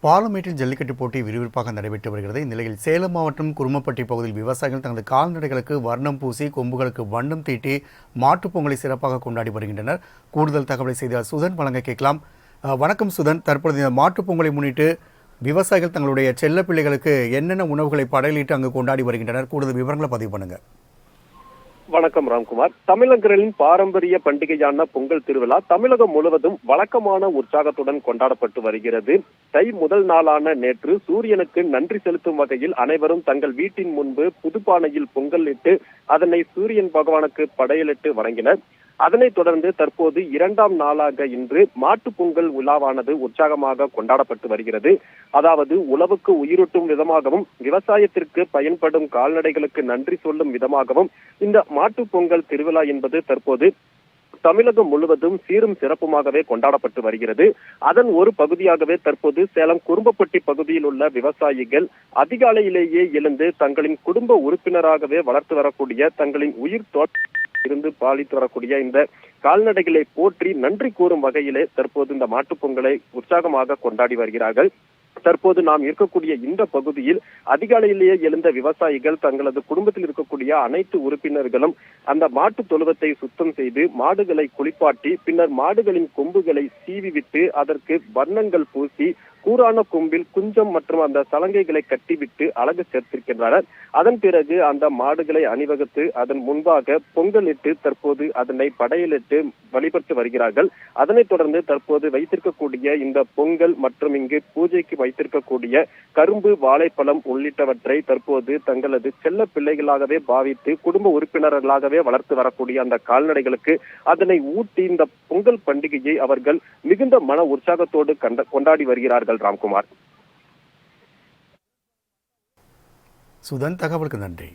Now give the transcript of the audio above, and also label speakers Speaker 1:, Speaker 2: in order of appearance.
Speaker 1: பாலமேட்டில் ஜல்லிக்கட்டு போட்டி விறுவிறுப்பாக நடைபெற்று வருகிறது. இந்நிலையில் சேலம் மாவட்டம் குருமப்பட்டி பகுதியில் விவசாயிகள் தங்களது கால்நடைகளுக்கு வர்ணம் பூசி கொம்புகளுக்கு வண்ணம் தீட்டி மாட்டுப் பொங்கலை சிறப்பாக கொண்டாடி வருகின்றனர். கூடுதல் தகவலை செய்தியாளர் சுதன் வழங்க கேட்கலாம். வணக்கம் சுதன், தற்பொழுது இந்த மாட்டுப் பொங்கலை முன்னிட்டு விவசாயிகள் தங்களுடைய செல்ல பிள்ளைகளுக்கு என்னென்ன உணவுகளை படையலிட்டு அங்கு கொண்டாடி வருகின்றனர்? கூடுதல் விவரங்களை பதிவு பண்ணுங்க.
Speaker 2: வணக்கம் ராம்குமார். தமிழர்களின் பாரம்பரிய பண்டிகையான பொங்கல் திருவிழா தமிழகம் முழுவதும் வழக்கமான உற்சாகத்துடன் கொண்டாடப்பட்டு வருகிறது. தை முதல் நாளான நேற்று சூரியனுக்கு நன்றி செலுத்தும் வகையில் அனைவரும் தங்கள் வீட்டின் முன்பு புதுப்பானையில் பொங்கல் இட்டு அதனை சூரியன் பகவானுக்கு படையலிட்டு வணங்கினர். அதனைத் தொடர்ந்து தற்போது இரண்டாம் நாளாக இன்று மாட்டு பொங்கல் விழாவானது உற்சாகமாக கொண்டாடப்பட்டு வருகிறது. அதாவது உழவுக்கு உயிரூட்டும் விதமாகவும் விவசாயத்திற்கு பயன்படும் கால்நடைகளுக்கு நன்றி சொல்லும் விதமாகவும் இந்த மாட்டு பொங்கல் திருவிழா என்பது தற்போது தமிழகம் முழுவதும் சீரும் சிறப்புமாகவே கொண்டாடப்பட்டு வருகிறது. அதன் ஒரு பகுதியாகவே தற்போது சேலம் குரும்பப்பட்டி பகுதியில் உள்ள விவசாயிகள் அதிகாலையிலேயே எழுந்து தங்களின் குடும்ப உறுப்பினராகவே வளர்த்து வரக்கூடிய தங்களின் உயிர் இருந்து பாலித்து வரக்கூடிய இந்த கால்நடைகளை போற்றி நன்றி கூறும் வகையிலே தற்போது இந்த மாட்டுப் பொங்கலை உற்சாகமாக கொண்டாடி வருகிறார்கள். தற்போது நாம் இருக்கக்கூடிய இந்த பகுதியில் அதிகாலையிலேயே எழுந்த விவசாயிகள் தங்களது குடும்பத்தில் இருக்கக்கூடிய அனைத்து உறுப்பினர்களும் அந்த மாட்டு தொழுவத்தை சுத்தம் செய்து மாடுகளை குளிப்பாட்டி பின்னர் மாடுகளின் கொம்புகளை சீவி விட்டு அதற்கு வண்ணங்கள் பூசி கூரான கொம்பில் குஞ்சம் மற்றும் அந்த சலங்கைகளை கட்டிவிட்டு அழகு சேர்த்திருக்கின்றனர். அதன் பிறகு அந்த மாடுகளை அணிவகுத்து அதன் முன்பாக பொங்கலிட்டு தற்போது அதனை படையலிட்டு வழிபட்டு வருகிறார்கள். அதனைத் தொடர்ந்து தற்போது வைத்திருக்கக்கூடிய இந்த பொங்கல் மற்றும் இங்கு பூஜைக்கு வைத்திருக்கக்கூடிய கரும்பு, வாழைப்பழம் உள்ளிட்டவற்றை தற்போது தங்களது செல்ல பிள்ளைகளாகவே பாவித்து குடும்ப உறுப்பினர்களாகவே வளர்த்து வரக்கூடிய அந்த கால்நடைகளுக்கு அதனை ஊட்டி இந்த பொங்கல் பண்டிகையை அவர்கள் மிகுந்த மன உற்சாகத்தோடு கொண்டாடி வருகிறார்கள். ராம்குமார்.
Speaker 1: சுதன், தகவலுக்கு நன்றி.